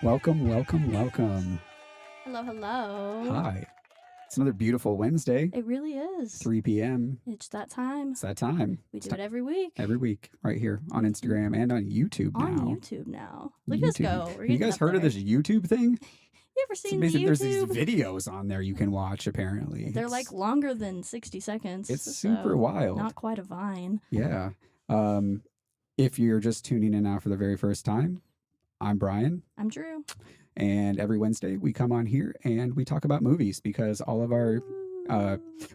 Welcome, welcome, welcome. Hello, hello. Hi. It's another beautiful Wednesday, It really is. 3 p.m. It's that time. It's that time. We It's do it every week. every week right here on Instagram and on YouTube On now. YouTube now. Look at us go. We're You getting guys up heard of there. this YouTube thing? You ever seen the Amazing. There's these YouTube? videos on there you can watch, apparently. They're like longer than 60 seconds. It's super wild. Not quite a Vine. Yeah. If you're just tuning in now for the very first time, I'm Brian. I'm Drew. And every Wednesday we come on here and we talk about movies because all of our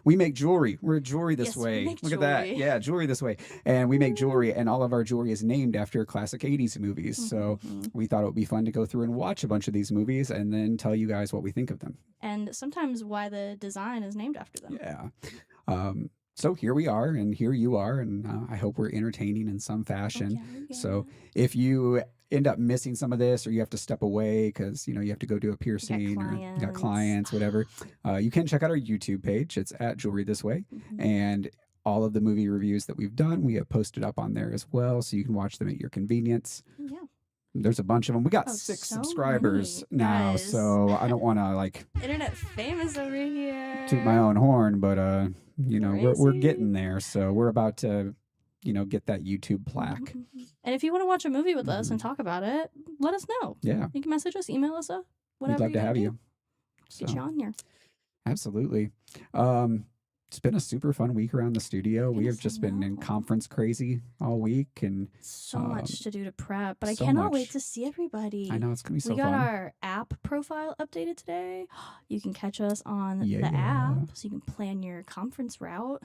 we make jewelry. We're jewelry this Yes, way. make Look at that. jewelry. Yeah, jewelry this way. And we make jewelry, and all of our jewelry is named after classic 80s movies. So we thought it would be fun to go through and watch a bunch of these movies and then tell you guys what we think of them. And sometimes why the design is named after them. Yeah. So here we are, and here you are, and I hope we're entertaining in some fashion. So if you end up missing some of this, or you have to step away because you have to go do a piercing, or you got clients, whatever, you can check out our YouTube page. It's at Jewelry This Way, and all of the movie reviews that we've done, we have posted up on there as well, so you can watch them at your convenience. Yeah. There's a bunch of them. We got 6 subscribers now, guys. So I don't want to Internet famous over here. toot my own horn, but we're Crazy. getting there. So we're about to get that YouTube plaque. And if you want to watch a movie with us and talk about it, let us know. Yeah, You can message us, email us, whatever. we'd love to gotta have do. you. Get you on here. Absolutely. It's been a super fun week around the studio. We have just been in conference crazy all week, and So much to do to prep, but I so cannot much. wait to see everybody. I know it's gonna be so we got fun. our app profile updated today. You can catch us on the Yeah. app, so you can plan your conference route.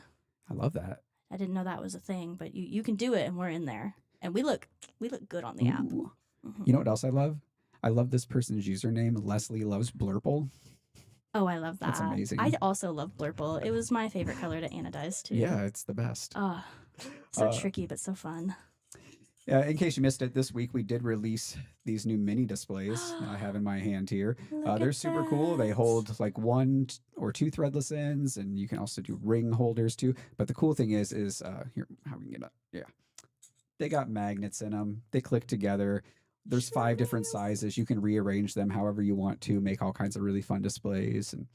I love that. I didn't know that was a thing, but you can do it, and we're in there, and we look good on the app. Ooh. You know what else I love? I love this person's username. Leslie loves Blurple. Oh, I love that. That's amazing. I also love Blurple. It was my favorite color to anodize too. Yeah, it's the best. Oh, so tricky, but so fun. In case you missed it, this week we did release these new mini displays that I have in my hand here. Look They're at super cool. They that. hold like 1 or 2 threadless ends, and you can also do ring holders too. But the cool thing is here, how we can get up. Yeah, they got magnets in them. They click together. There's 5 different sizes. You can rearrange them however you want to, make all kinds of really fun displays, and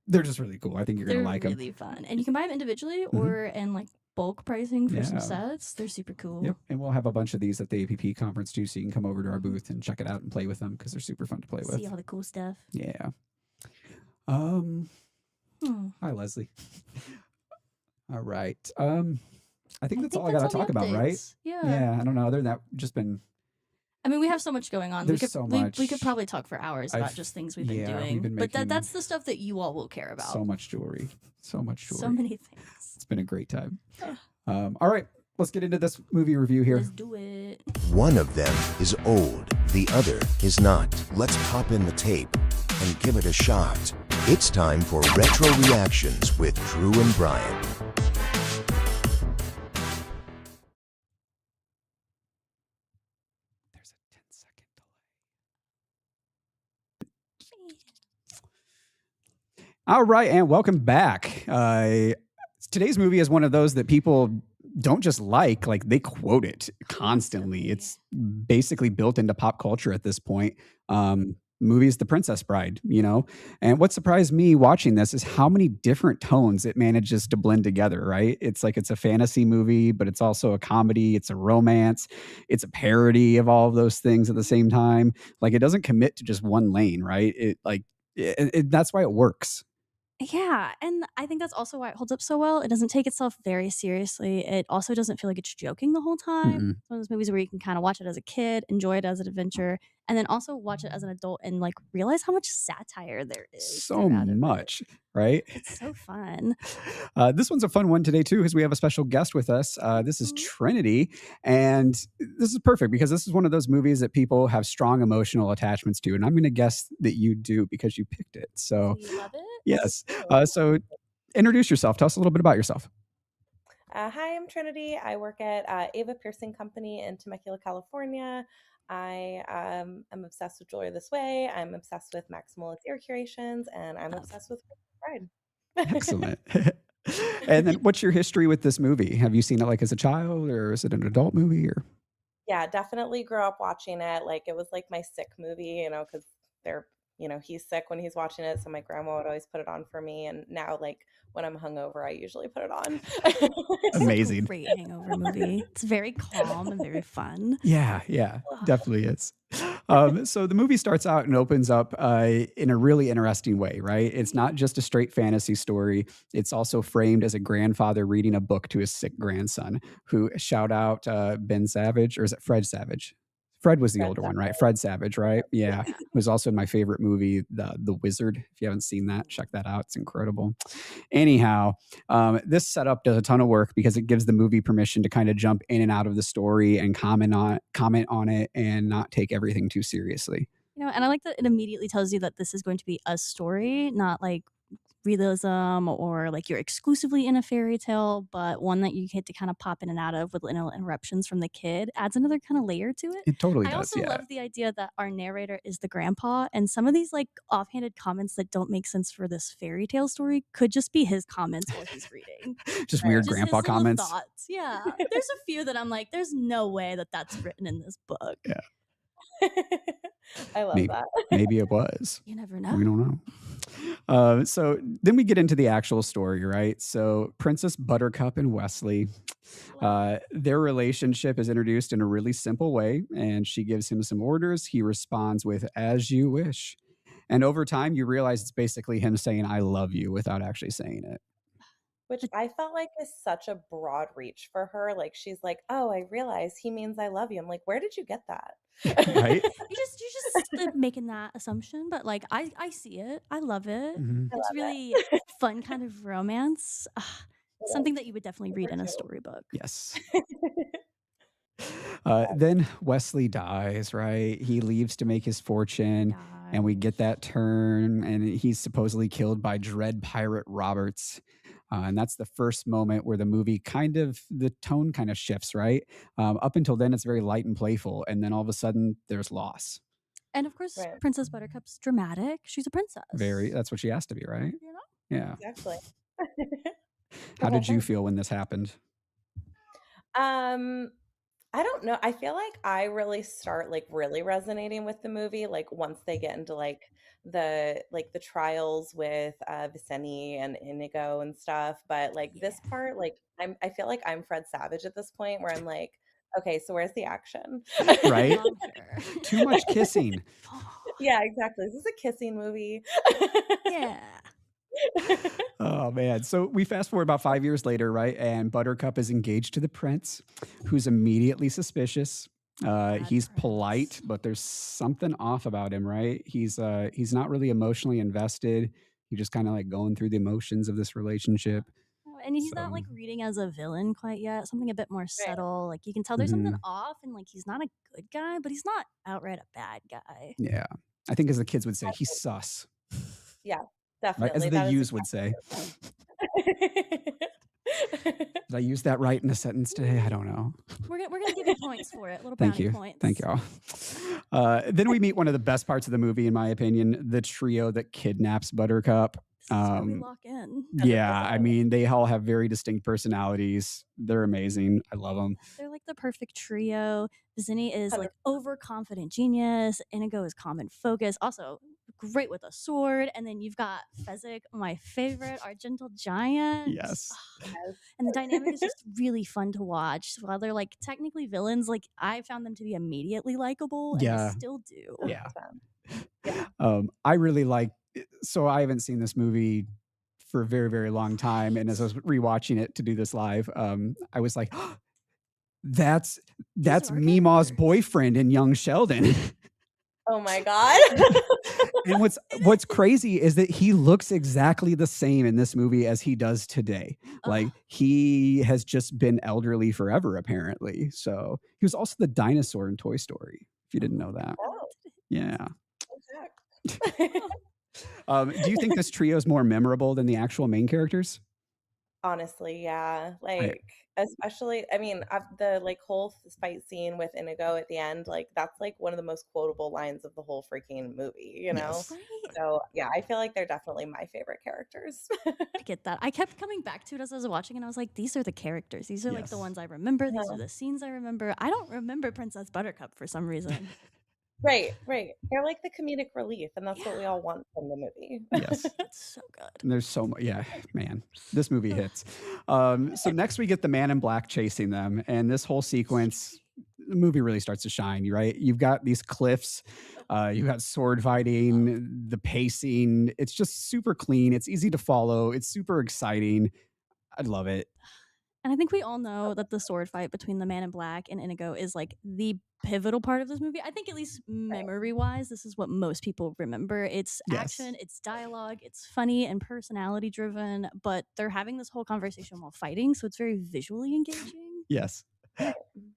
they're just really cool. I think you're gonna like them. They're really fun, and you can buy them individually or in like bulk pricing for some Yeah. sets. They're super cool. Yep, and we'll have a bunch of these at the APP conference too, so you can come over to our booth and check it out and play with them because they're super fun to play with. See all the cool stuff. Yeah. Hi, Leslie. All right. I think that's all I got to talk about, right? Yeah. Yeah. I don't know. Other than that, just been. I mean, we have so much going on. There's we could, so we much. could probably talk for hours about just things we've been yeah, doing. we've been but making that's the stuff that you all will care about. So much jewelry. So much jewelry. So many things. It's been a great time. All right. Let's get into this movie review here. Let's do it. One of them is old, the other is not. Let's pop in the tape and give it a shot. It's time for Retro Reactions with Drew and Bryan. There's a 10-second delay. All right, and welcome back. Today's movie is one of those that people don't just like they quote it constantly. It's basically built into pop culture at this point. Movie is The Princess Bride, and what surprised me watching this is how many different tones it manages to blend together, right? It's like it's a fantasy movie, but it's also a comedy, it's a romance, it's a parody of all of those things at the same time. Like, it doesn't commit to just one lane, right? That's why it works. Yeah, and I think that's also why it holds up so well. It doesn't take itself very seriously. It also doesn't feel like it's joking the whole time. Mm-mm. It's one of those movies where you can kind of watch it as a kid, enjoy it as an adventure, and then also watch it as an adult and realize how much satire there is. So much, right? It's so fun. This one's a fun one today too, because we have a special guest with us. This is Trinity, and this is perfect because this is one of those movies that people have strong emotional attachments to, and I'm going to guess that you do because you picked it. So you love it? yes. So introduce yourself. Tell us a little bit about yourself. Hi, I'm Trinity. I work at Ava Piercing Company in Temecula, California. I am obsessed with Jewelry This Way. I'm obsessed with Maximal Ear Curations, and I'm obsessed with Bride. Excellent. And then what's your history with this movie? Have you seen it as a child, or is it an adult movie? Or yeah, definitely grew up watching it. Like it was like my sick movie, because they're, he's sick when he's watching it. So my grandma would always put it on for me. And now, like when I'm hungover, I usually put it on. It's a Amazing. great hangover movie. It's very calm and very fun. Yeah, definitely is. So the movie starts out and opens up in a really interesting way, right? It's not just a straight fantasy story. It's also framed as a grandfather reading a book to his sick grandson, who, shout out Ben Savage, or is it Fred Savage? Fred was the Fred older one, Savage. right? Fred Savage, right? Yeah. Was also in my favorite movie, The Wizard. If you haven't seen that, check that out. It's incredible. Anyhow, this setup does a ton of work because it gives the movie permission to kind of jump in and out of the story and comment on it and not take everything too seriously. And I like that it immediately tells you that this is going to be a story, not like realism or like you're exclusively in a fairy tale, but one that you get to kind of pop in and out of with little interruptions from the kid adds another kind of layer to it. It totally I does. also Yeah. love the idea that our narrator is the grandpa, and some of these like offhanded comments that don't make sense for this fairy tale story could just be his comments while he's reading. Just weird Just grandpa his little comments. thoughts. Yeah. There's a few that I'm like, there's no way that that's written in this book. Yeah. I love that. Maybe it was. You never know. We don't know. So then we get into the actual story, right? So Princess Buttercup and Wesley, their relationship is introduced in a really simple way, and she gives him some orders. He responds with, "As you wish." And over time, you realize it's basically him saying, "I love you," without actually saying it. Which I felt like is such a broad reach for her. Like she's like, "Oh, I realize he means I love you." I'm like, "Where did you get that?" Right? You're just making that assumption, but like I see it. I love it. Mhm. I It's love really it. fun kind of romance. Something that you would definitely read in a storybook. Yes. Then Wesley dies, right? He leaves to make his fortune, and we get that turn, and he's supposedly killed by Dread Pirate Roberts. And that's the first moment where the movie the tone kind of shifts, right? Up until then, it's very light and playful. And then all of a sudden, there's loss. And of course, Right. Princess Buttercup's dramatic. She's a princess. That's what she has to be, right? You know? Yeah. Exactly. How did you feel when this happened? I don't know. I feel like I really start like really resonating with the movie like once they get into the trials with Viceni and Inigo and stuff. But like this part, like I feel like I'm Fred Savage at this point where I'm like, okay, so where's the action? Right? Love her. Too much kissing. Yeah, exactly. Is this a kissing movie? Yeah. Oh man. So we fast forward about 5 years later, right? And Buttercup is engaged to the prince, who's immediately suspicious. He's polite, but there's something off about him, right? He's not really emotionally invested. He's just kind of like going through the emotions of this relationship. And he's not like reading as a villain quite yet. Something a bit more subtle. Like you can tell there's something off, and like he's not a good guy, but he's not outright a bad guy. Yeah. I think as the kids would say, he's sus. Yeah, Right? As definitely. the U's would say. Did I use that right in a sentence today? I don't know. We're gonna give you points for it. Little Thank brownie you. points. Thank y'all. Then we meet one of the best parts of the movie, in my opinion, the trio that kidnaps Buttercup. This is where we lock in. Yeah, I mean, they all have very distinct personalities. They're amazing. I love them. They're like the perfect trio. Zinni is like overconfident genius. Inigo is calm and focused. Also great with a sword. And then you've got Fezzik, my favorite, our gentle giant. Yes. And the dynamic is just really fun to watch. While they're like technically villains, like I found them to be immediately likable, and Yeah. they still do. Yeah. Yeah. I really like. So I haven't seen this movie for a very, very long time, and as I was rewatching it to do this live, I was like, oh, "That's are our Meemaw's boyfriend in Young Sheldon." Oh my God. And what's crazy is that he looks exactly the same in this movie as he does today. Like he has just been elderly forever, apparently. So he was also the dinosaur in Toy Story. If you didn't know that, Oh, yeah. exact. Do you think this trio is more memorable than the actual main characters? Honestly, yeah. I Like, especially, I mean, the like whole fight scene with Inigo at the end, like that's like one of the most quotable lines of the whole freaking movie, you know? yes. Right? So, yeah, I feel like they're definitely my favorite characters. I get that. I kept coming back to it as I was watching, and I was like, these are the characters. These are like the Yes. ones I remember. These are Uh-huh. the scenes I remember. I don't remember Princess Buttercup for some reason. Right, right. They're like the comedic relief, and that's what we Yeah, all want from the movie. Yes. it's so good. And there's so much. Yeah, man, this movie hits. So next we get the man in black chasing them, and this whole sequence, the movie really starts to shine. Right, you've got these cliffs, you've got sword fighting, the pacing. It's just super clean. It's easy to follow. It's super exciting. I love it. And I think we all know that the sword fight between the Man in Black and Inigo is like the pivotal part of this movie. I think, at least Right. memory wise, this is what most people remember. It's action, Yes. it's dialogue, it's funny and personality driven, but they're having this whole conversation while fighting, so it's very visually engaging. Yes. Right.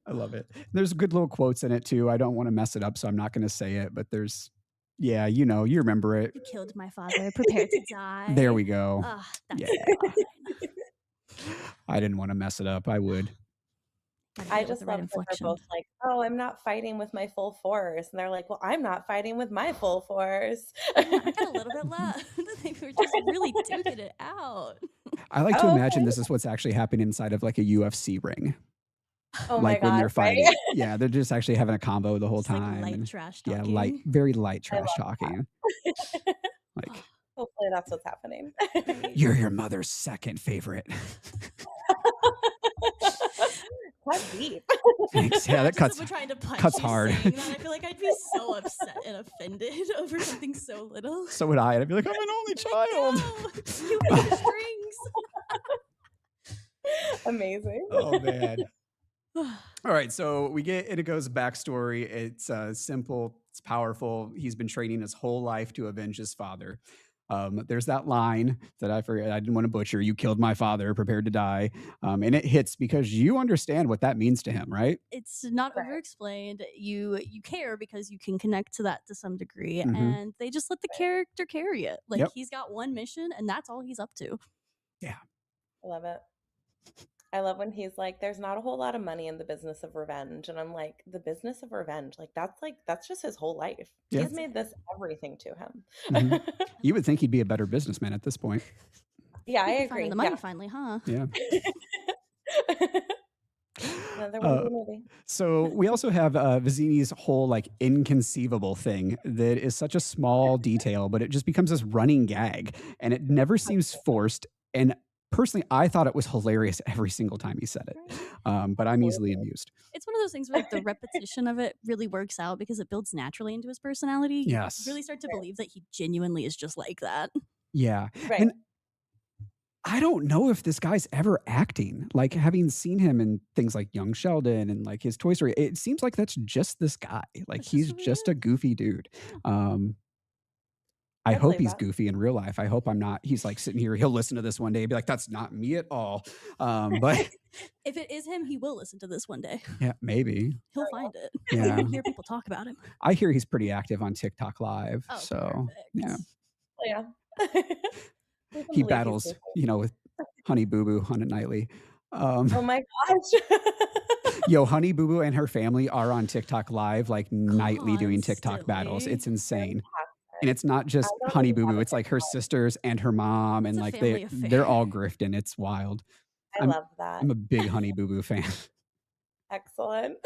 I love it. There's good little quotes in it too. I don't want to mess it up, so I'm not going to say it, but there's, yeah, you remember it. You killed my father, prepare to There die. we go. Ah, that's Yeah. the line. I didn't want to mess it up. I would. Gotta I hit it with just the right love that they're inflection. both like, "Oh, I'm not fighting with my full force," and they're like, "Well, I'm not fighting with my full force." Yeah, I got a little bit left. They were just really duking it out. I like to Oh, imagine okay. this is what's actually happening inside of like a UFC ring, Oh my like when god, they're right? fighting. Yeah, they're just actually having a combo the whole Just like time, light and trash yeah, talking. very light I trash talking. love Like Hopefully that's what's happening. Right. you're your mother's second favorite. That's deep. Thanks. Yeah, that Imagine cuts someone trying to punch cuts you hard. saying that. I feel like I'd be so upset and offended over something so little. So would I. And I'd be like, I'm an only child. No, you hit the strings. Amazing. Oh man. All right, so we get Inigo's backstory. It's simple, it's powerful. He's been training his whole life to avenge his father. There's that line that I forget, I didn't want to butcher. You killed my father, prepared to die. And it hits because you understand what that means to him, right? It's not Right. over-explained. You care because you can connect to that to some degree, Mm-hmm. and they just let the character carry it. Like, Yep. he's got one mission, and that's all he's up to. Yeah. I love it. I love when he's like, "There's not a whole lot of money in the business of revenge," and I'm like, "The business of revenge, like that's just his whole life. Yeah. He's made this everything to him." Mhm. You would think he'd be a better businessman at this point. Yeah, I He'd be agree. finding the money Yeah. finally, huh? Yeah. Another Uh, Wendy movie. So we also have Vizzini's whole like inconceivable thing that is such a small detail, but it just becomes this running gag, and it never seems forced. And personally, I thought it was hilarious every single time he said it. Right. But I'm easily Absolutely. amused. It's one of those things where, like, the repetition of it really works out because it builds naturally into his personality. You Yes. really start to Right. believe that he genuinely is just like that. Yeah. Right. And I don't know if this guy's ever acting. Like having seen him in things like Young Sheldon and like his Toy Story, it seems like that's just this guy. Like That's just he's who he just a is. goofy dude. Yeah. I I hope believe he's that. goofy in real life. I hope I'm not. He's like sitting here. He'll listen to this one day and be like, "That's not me at all." But If it is him, he will listen to this one day. yeah, maybe. He'll find it. Yeah. He'll hear people talk about him. I hear he's pretty active on TikTok Live. Oh, So yeah, perfect. Oh, yeah. We can he believe he's battles, goofy. with Honey Boo Boo on it nightly. Oh my gosh. Yo, Honey Boo Boo and her family are on TikTok Live like nightly doing TikTok battles. Constantly. It's insane. And Fantastic. it's not I just don't Honey even Boo have Boo. a It's like her TikTok. sisters and her mom, and It's a like family they're all affair. grifting. It's wild. I I'm love that. I'm a big Honey Boo Boo fan. Excellent.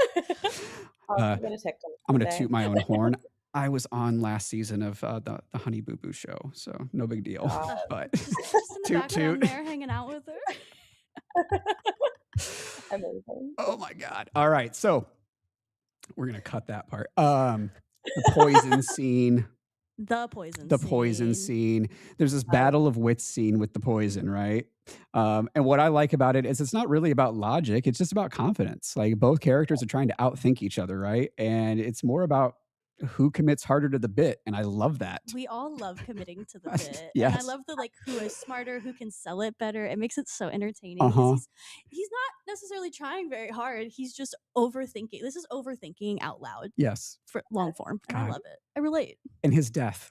I'll Uh, have to go to TikTok I'm one gonna day. toot my own horn. I was on last season of the Honey Boo Boo show, so no big deal. God. But Just in the toot background toot. there, hanging out with her. Amazing. Oh my god! All right, so we're gonna cut that part. The poison scene. The poison The poison scene. scene. There's this Oh, battle of wits scene with the poison, right? And what I like about it is it's not really about logic. It's just about confidence. Like both characters are trying to outthink each other, right? And it's more about who commits harder to the bit. And I love that. We all love committing to the bit. And I Yes. love the, like, who is smarter, who can sell it better. It makes it so entertaining Uh huh. because he's not necessarily trying very hard. He's just overthinking. This is overthinking out loud Yes. for long form. And I God. love it. I relate. And his death,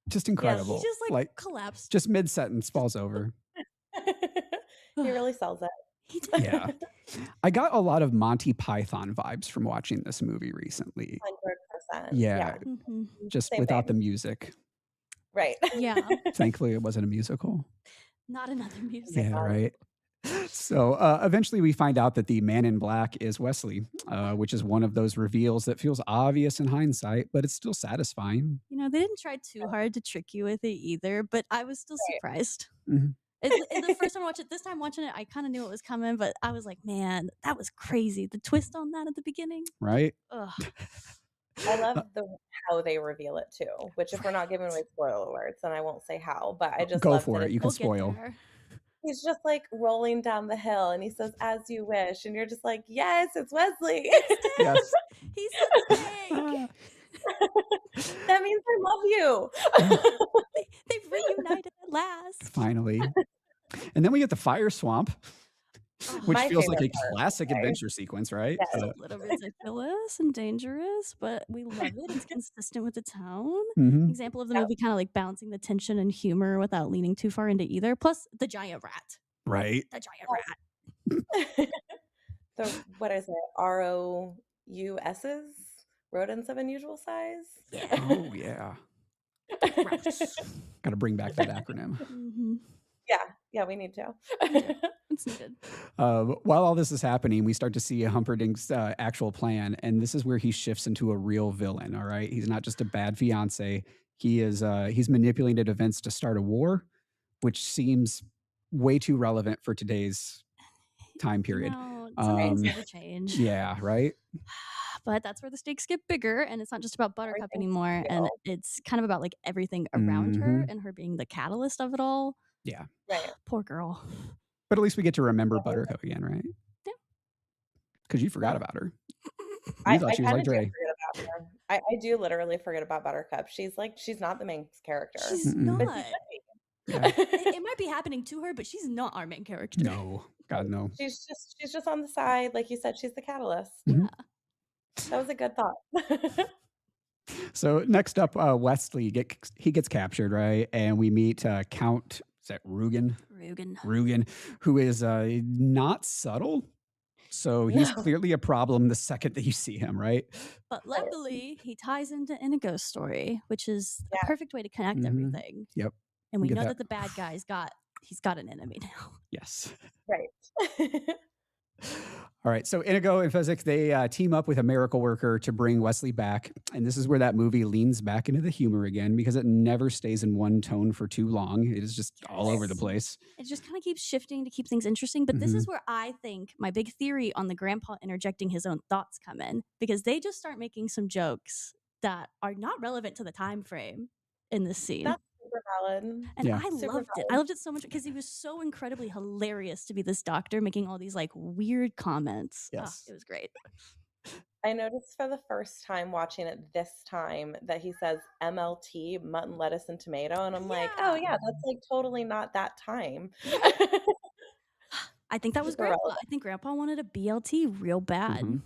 just Yeah, he incredible. just like Like collapsed. just mid sentence falls over. He really sells it. He did. Yeah. I got a lot of Monty Python vibes from watching this movie recently. 100%. Yeah, Yeah. Mhm. just Same without the vein. music. Right. Yeah. Thankfully, it wasn't a musical. Not another Oh my musical. Yeah, God. right. So eventually, we find out that the man in black is Wesley, which is one of those reveals that feels obvious in hindsight, but it's still satisfying. You know, they didn't try too hard to trick you with it either, but I was still Right. surprised. Mhm. The first time I watched it, this time watching it, I kind of knew it was coming, but I was like, man, that was crazy. The twist on that at the beginning. Right? Ugh. I Uh, love how they reveal it too, which if we're not giving away spoiler alerts, then I won't say how, but I just Go loved for that it. You can We'll get spoil. there. he's just like rolling down the hill and he says, "As you wish." And you're just like, "Yes, it's Wesley." Yes. He's so big. That means I love you. They've reunited at last. Finally. And then we get the fire swamp, Oh, which My feels like favorite a part. classic Okay. adventure sequence, right? Yes. it's a little ridiculous and dangerous, but we love it. It's consistent with the tone. Mhm. Example of the Yep. movie kind of like balancing the tension and humor without leaning too far into either. Plus the giant rat. Right. The giant Oh. rat. What is it? ROUSs? Rodents of unusual size? Yeah. Oh, yeah. Got to bring back that acronym. hmm Yeah, we need to. It's needed. While all this is happening, we start to see Humperdinck's actual plan, and this is where he shifts into a real villain. All right, he's not just a bad fiance. He is. He's manipulated events to start a war, which seems way too relevant for today's time period. No, some things Um, never change. yeah, right. But that's where the stakes get bigger, and it's not just about Buttercup Everything's anymore, and real. it's kind of about like everything around her Mhm. and her being the catalyst of it all. Yeah, Right. Poor girl. but at least we get to remember Buttercup again, right? Yeah. Because you forgot Yeah. about her. I You thought she was kind like of do Dre. forget about her. I do literally forget about Buttercup. She's not the main character, She's Mm-mm. but not. she should be. Yeah. It might be happening to her, but she's not our main character. No, God no. She's just on the side, like you said. She's the catalyst. Mhm. That was a good thought. So next up, Wesley gets captured, right? And we meet Count, is that Rugen? Rugen. Who is not subtle. So he's No. clearly a problem the second that you see him, right? But luckily, he ties into Inigo's story, which is a Yeah. perfect way to connect Mhm. everything. Yep. And we Get know that. that the bad guy's he's got an enemy now. Yes. Right. All right. So Inigo and Fezzik, they team up with a miracle worker to bring Wesley back. And this is where that movie leans back into the humor again because it never stays in one tone for too long. It is just all over the Yes. place. It just kind of keeps shifting to keep things interesting. But this is where I think my big theory on the grandpa interjecting his own thoughts come in, because they just start making some jokes that are not relevant to the time frame in this scene. That's super valid. And Yeah. I Super loved it. valid. I loved it so much because he was so incredibly hilarious to be this doctor making all these like weird comments. Yes. It was great. I noticed for the first time watching it this time that he says MLT, mutton, lettuce, and tomato. And I'm like, oh, Yeah. yeah, that's like totally not that time. I think that was Super grandpa. relevant. I think grandpa wanted a BLT real bad. Mhm.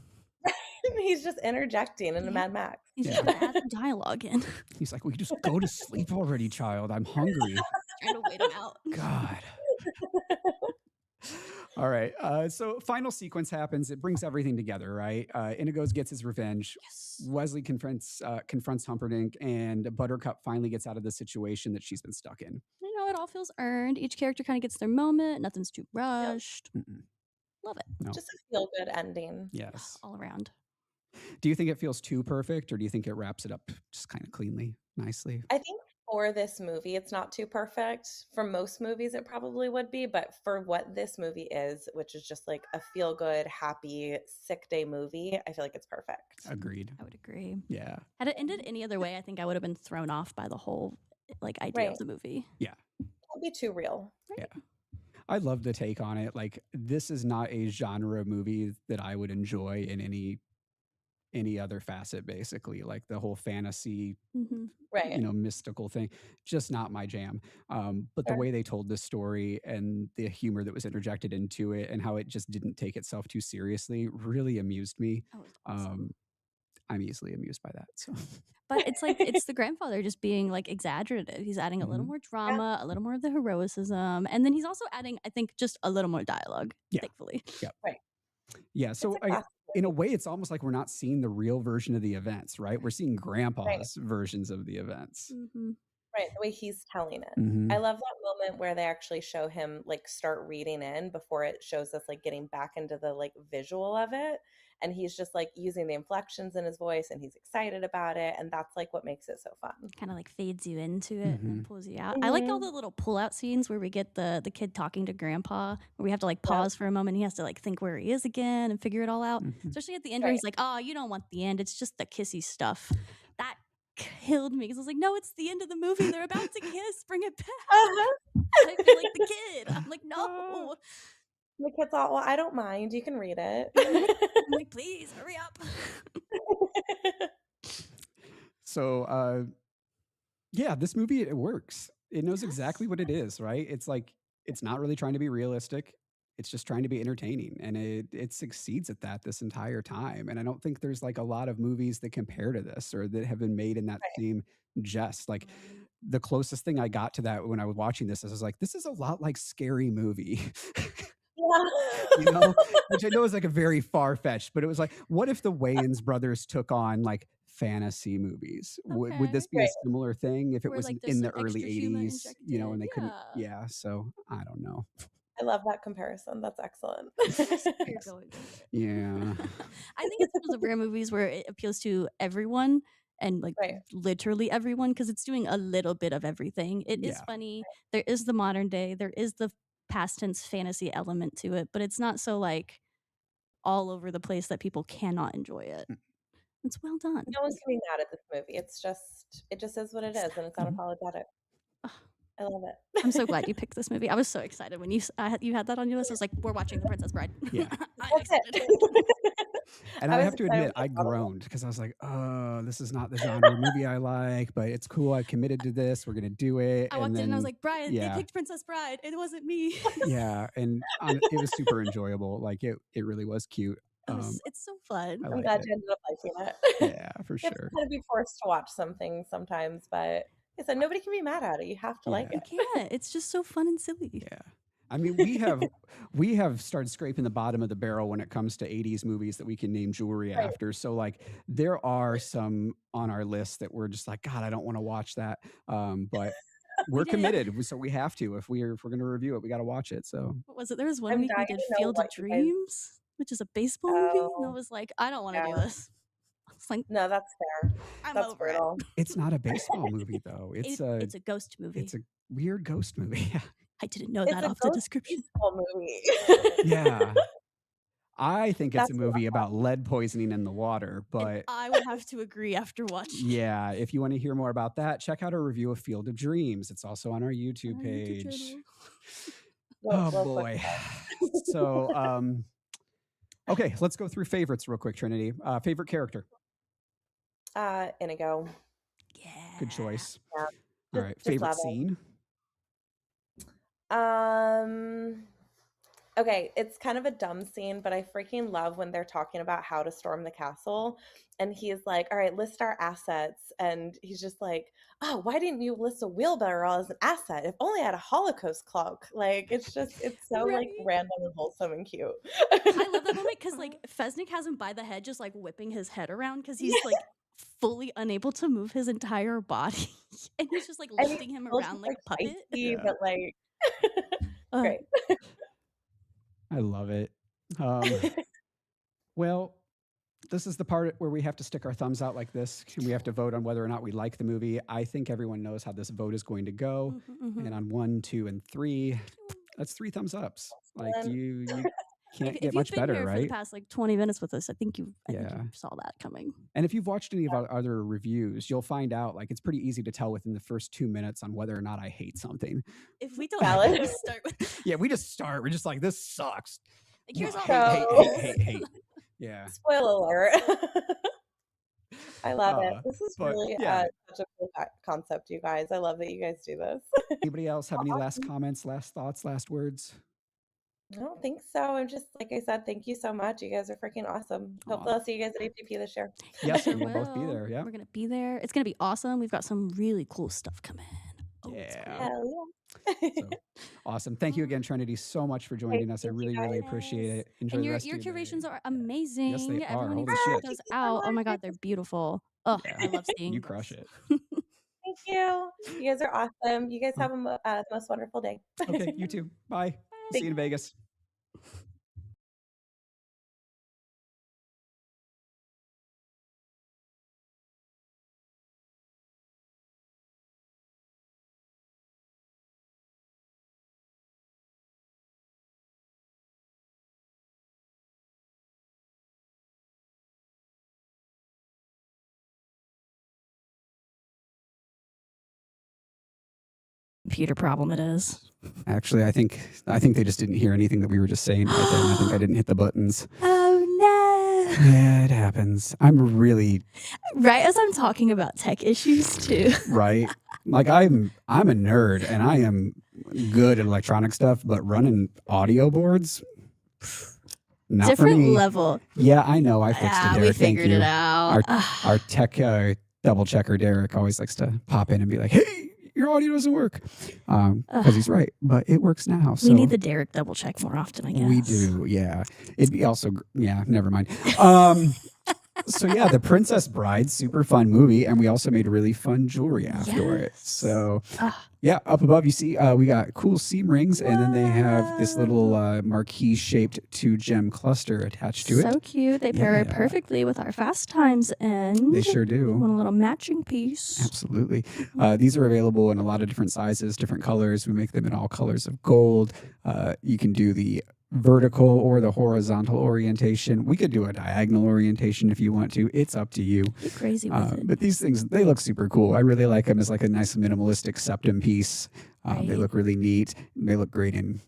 He's just interjecting into Yeah. Mad Max. He's just trying to add some dialogue in. He's like, "Will you just go to sleep already, child? I'm hungry." Trying to wait him out. God. All right. So final sequence happens. It brings everything together, right? Inigo gets his revenge. Yes. Wesley confronts Humperdinck, and Buttercup finally gets out of the situation that she's been stuck in. You know, it all feels earned. Each character kind of gets their moment. Nothing's too rushed. Mm-mm. Love it. No. Just a feel good ending. Yes. All around. Do you think it feels too perfect, or do you think it wraps it up just kind of cleanly, nicely? I think for this movie, it's not too perfect. For most movies, it probably would be, but for what this movie is, which is just like a feel good, happy, sick day movie, I feel like it's perfect. Agreed. I would agree. Yeah. Had it ended any other way, I think I would have been thrown off by the whole like idea Right. of the movie. It'll be too real. Yeah. I love the take on it. Like, this is not a genre movie that I would enjoy in any other facet, basically. Like the whole fantasy, Mm-hmm. Right. mystical thing, just not my jam. But the Sure. way they told this story and the humor that was interjected into it and how it just didn't take itself too seriously really amused me. That was awesome. I'm easily amused by that. So But it's like it's the grandfather just being like exaggerative. He's adding a little Mhm. more Yeah, drama, a little more of the heroicism, and then he's also adding, I think, just a little more dialogue, Yeah. thankfully. Yeah. right. Yeah. It's So a classic in a movie. way, it's almost like we're not seeing the real version of the events, right? We're seeing Right. grandpa's versions of the events. Hmm. Right, the way he's telling it. I Hmm. love that moment where they actually show him, like, start reading in before it shows us, like, getting back into the, like, visual of it, and he's just, like, using the inflections in his voice, and he's excited about it, and that's, like, what makes it so fun. Kind of like fades you into it and then Hmm. pulls you out. I liked all Mhm. the little pull-out scenes where we get the kid talking to grandpa, where we have to like Yep. pause for a moment. He has to like think where he is again and figure it all out. Hmm. Especially at the end where Right. he's like, "Oh, you don't want the end. It's just the kissy stuff." That killed me because I was like, "No, it's the end of the movie. They're about to kiss. Bring it back." Uh-huh. I feel like the kid. I'm like, Ah. "No." The kid's all, "Well, I don't mind, you can read it." I'm like, "Please hurry up." So yeah, this movie, it works. It knows exactly Yes. what it is, right? It's like it's not really trying to be realistic. It's just trying to be entertaining, and it succeeds at that this entire time. And I don't think there's like a lot of movies that compare to this or that have been made in that Right. same jest. Like Right. the closest thing I got to that when I was watching this is I was like, this is a lot like Scary Movie. You Yeah. know, which I know is like a very far fetched, but it was like, what if the Wayans brothers took on like fantasy movies? Would Okay. this be a Right. similar thing if it Where was like there's in the some early extra humor 80s, you know, injected. and they couldn't, Yeah. yeah. So I don't know. I love that comparison, that's excellent. You're going with it. Yeah. I think it's one of the rare movies where it appeals to everyone and like Right. literally everyone because it's doing a little bit of everything. It is Yeah. funny. There is the modern day. There is the past tense fantasy element to it, but it's not so like all over the place that people cannot enjoy it. Mm. It's well done. No one's gonna be mad at this movie, it just is what it is, and it's Exactly. Mhm. unapologetic. Ugh, I love I'm so it. glad you picked this movie. I was so excited when you had that on your list. I was like, "We're watching The Princess Bride." Yeah. I'm That's excited. it. And I I was have to excited admit, when I I saw the groaned because I was like, oh, this is not the genre of movie I like, but it's cool. I committed to this. We're going to do it. I And walked in and I was then, like, "Brian, they yeah. picked Princess Bride. It wasn't me." Yeah. And it was super enjoyable. Like it really was cute. It's so fun. I I'm liked glad it. you ended up liking it. Yeah, for You have to sure. kind of be forced to watch some things sometimes, but like I said, nobody can be mad at it. You have to like Yeah. You it. can't. It's just so fun and silly. Yeah. I mean, we have started scraping the bottom of the barrel when it comes to 80s movies that we can name jewelry Right. after. So like there are some on our list that we're just like, God, I don't want to watch that. But we're We did. committed, so we have to. If we're going to review it, we got to watch it. So What was it? There was one I'm week we dying did to know Field of what you guys. Dreams, which is a baseball movie, and I Oh, was like, I don't want to do yeah. this. I was like, No, that's fair. I'm That's over it. brutal. it's not a baseball movie though. It's It's a ghost movie. it's a weird ghost movie. I didn't know It's that a off the ghost description. baseball movie. Yeah. I think it's a That's what movie about lead poisoning in the water, And but I would have to agree after watching it yeah, if you want to hear more about that, check out our review of Field of Dreams. It's also on our on YouTube our YouTube page. channel. Oh We'll put boy. So okay, let's go through favorites real quick, Trinity. Favorite character. Inigo. Yeah. Good choice. Yeah. All right. Just Favorite love it. scene. Okay, it's kind of a dumb scene, but I freaking love when they're talking about how to storm the castle. And he's like, all right, list our assets. And he's just like, oh, why didn't you list a wheelbarrow as an asset? If only I had a Holocaust cloak. Like, it's so like Right. random and wholesome and cute. I love that moment because like Fesnik has him by the head, just like whipping his head around because he's like fully unable to move his entire body, and he's just like And lifting him still around just, like a puppet. feisty, Yeah. but like, Uh, great. I love it. Well, this is the part where we have to stick our thumbs out like this, and we have to vote on whether or not we like the movie. I think everyone knows how this vote is going to go. mhm. And on 1, 2, and 3, that's 3 thumbs ups. Like Excellent. you can't If get you've much been better, here for the right? past like 20 minutes with us, I think you Yeah. saw that coming. And if you've watched any of our other reviews, you'll find out like it's pretty easy to tell within the first 2 minutes on whether or not I hate something. If we don't Valid. we start with Yeah, we just start. We're just like, this sucks. like here's all Hate, the hate, rules. hate, hate, hate. Yeah. Spoiler alert. I love it. This is But really yeah. such a cool concept, you guys. I love that you guys do this. Anybody else have any last Awesome. comments, last thoughts, last words? I don't think so. I'm just, like I said, thank you so much. You guys are freaking awesome. Hopefully, I'll see you guys at APP this year. Yes, Sure we will both be will. there. Yeah. We're gonna be there. It's gonna be awesome. We've got some really cool stuff coming. Oh, it's Yeah. cool. Hell yeah. So awesome. Thank you again, Trinity, so much for joining us. I Thank you really, really guys. appreciate Yes. it. Enjoy And the your rest of your curations day. are Yeah. Yes, they amazing. are. Everyone needs Holy to check shit. those Thank you so out. Oh much. my god, they're beautiful. Oh, Yeah. I love seeing You crush this. it. Thank you. You guys are awesome. You guys Oh, have the most wonderful day. okay. You too. Bye. See you in Vegas. Computer problem it is. Actually, I think they just didn't hear anything that we were just saying right then. I think I didn't hit the buttons. Oh no. Yeah, it happens. I'm really Right as I'm talking about tech issues too. right. Like I'm a nerd and I am good at electronic stuff, but running audio boards, not for Different me. level. Yeah, I know. I fixed it, We Derek. Thank figured you. it out. Our tech double checker, Derek, always likes to pop in and be like, "Hey, your audio doesn't work," because he's right. But it works now. So We need the Derek double check more often, I guess. we do. Yeah, it'd be also. Yeah, never mind. So yeah, The Princess Bride, super fun movie, and we also made really fun jewelry after it. Yes. So Ah. yeah, up above you see we got cool seam rings, and then they have this little marquee shaped 2-gem cluster attached to it. So cute. They pair Yeah. perfectly with our Fast Times end. They sure do. Want a little matching piece. Absolutely. These are available in a lot of different sizes, different colors. We make them in all colors of gold. You can do the vertical or the horizontal orientation. We could do a diagonal orientation if you want to. It's up to you. Get crazy with it. But these things, they look super cool. I really like them as like a nice minimalistic septum piece. They Right. look really neat. They look great in,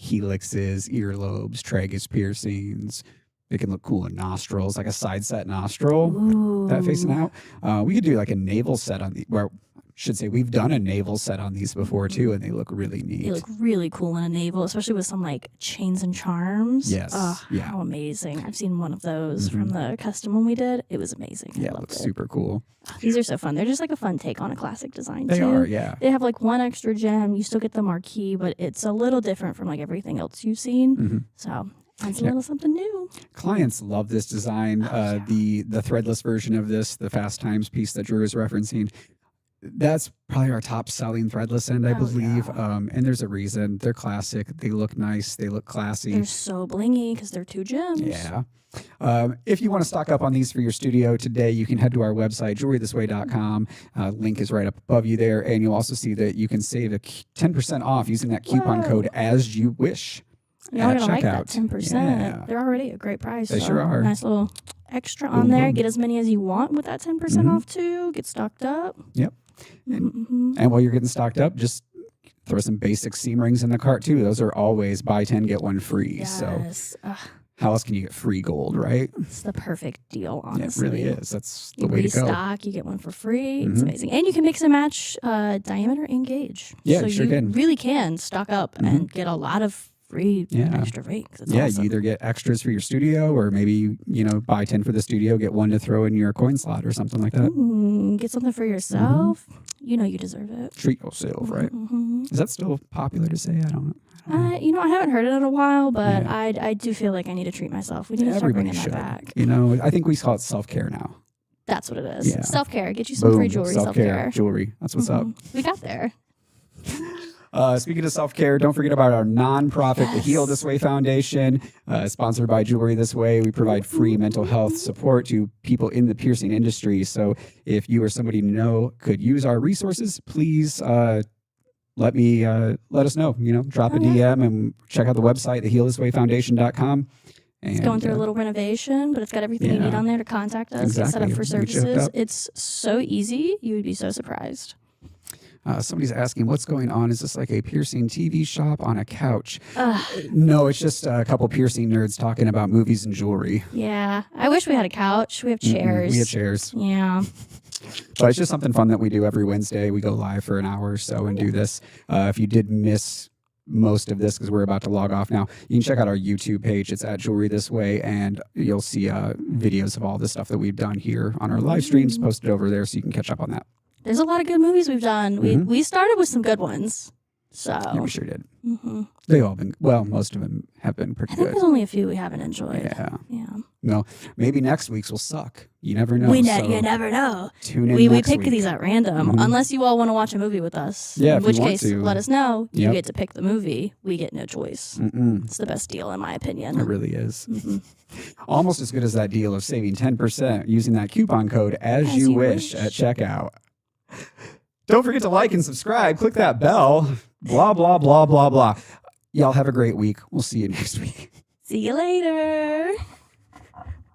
helixes, earlobes, tragus piercings. They can look cool in nostrils, like a side set nostril. That facing Ooh. out. We could do like a navel set on the, well, I should say we've done a navel set on these before too, and they look really neat. They look really cool in a navel, especially with some like chains and charms. Yes. Yeah. How amazing. I've seen one of those from the custom one we did. It was amazing. I Yeah, it loved looks it. super cool. These are so fun. They're just like a fun take on a classic design They too. are, yeah. They have like one extra gem. You still get the marquee, but it's a little different from like everything else you've seen. Mhm. So adds a Yeah. little something new. Clients love this design. yeah. The threadless version of this, the Fast Times piece that Drew is referencing, that's probably our top selling threadless end, I Oh, believe. yeah. And there's a reason. They're classic. They look nice. They look classy. They're so blingy because they're 2 gems. Yeah. If you want to stock up on these for your studio today, you can head to our website, jewelrythisway.com. Link is right up above you there. And you'll also see that you can save 10% off using that coupon code Whoa. as you wish. Y'all at gonna like that checkout. 10%. Yeah. They're already a great price. They so sure are. Nice little extra on Boom, there. boom. Get as many as you want with that 10% Mhm. off too. Get stocked up. Yep. Mhm. And while you're getting stocked up, just throw some basic seam rings in the cart too. Those are always buy 10, get 1 free. So Yes. Ugh, how else can you get free gold, right? it's the perfect deal, Yeah, honestly. it really is. That's the You way to go. restock, you get one for free. It's Mhm. amazing. And you can mix and match diameter and gauge. Yeah, so you sure you can. really can stock up and get a lot of free Yeah. extra rings. It's Yeah, awesome. you either get extras for your studio or maybe, buy 10 for the studio, get 1 to throw in your coin slot or something like that. Get something for yourself. You know you deserve it. Treat yourself, right? Mhm. Is that still popular to say? I don't know. I haven't heard it in a while, but Yeah. I do feel like I need to treat myself. We need to start Everybody bringing should. that back. I think we call it self-care now. That's what it is. Yeah. Self-care. Get you some Boom. free jewelry. Self-care. jewelry. That's what's up. We got there. Speaking of self-care, don't forget about our nonprofit, the Heal This Way Foundation, sponsored by Jewelry This Way. We provide free mental health support to people in the piercing industry. So if you or somebody you know could use our resources, please let us know. Drop a DM and check out the website, thehealthiswayfoundation.com. It's going through a little renovation, but it's got everything you need yeah. on there to contact us, get set up Exactly. for We'll get you hooked services. up. It's so easy. You would be so surprised. Somebody's asking, what's going on? Is this like a piercing TV shop on a couch? Ugh. No, it's just a couple piercing nerds talking about movies and jewelry. Yeah. I wish we had a couch. We have chairs. We have chairs. Yeah. But it's just something fun that we do every Wednesday. We go live for an hour or so and do this. If you did miss most of this because we're about to log off now, you can check out our YouTube page. It's at Jewelry This Way, and you'll see videos of all the stuff that we've done here on our live streams posted over there, so you can catch up on that. There's a lot of good movies we've done. We started with some good ones. So Yeah, we sure did. They've all been, well, most of them have been pretty I think good. there's only a few we haven't enjoyed. Yeah. Yeah. No, maybe next week's will suck. You never know. You so never know. Tune in We next pick week. these at random, unless you all want to watch a movie with us. Yeah, In if you which want case, to. let us know. You Yep. get to pick the movie. We get no choice. It's the best deal, in my opinion. It really is. Almost as good as that deal of saving 10% using that coupon code as you wish at checkout. Don't forget to like and subscribe. Click that bell. Blah, blah, blah, blah, blah. Y'all have a great week. We'll see you next week. See you later.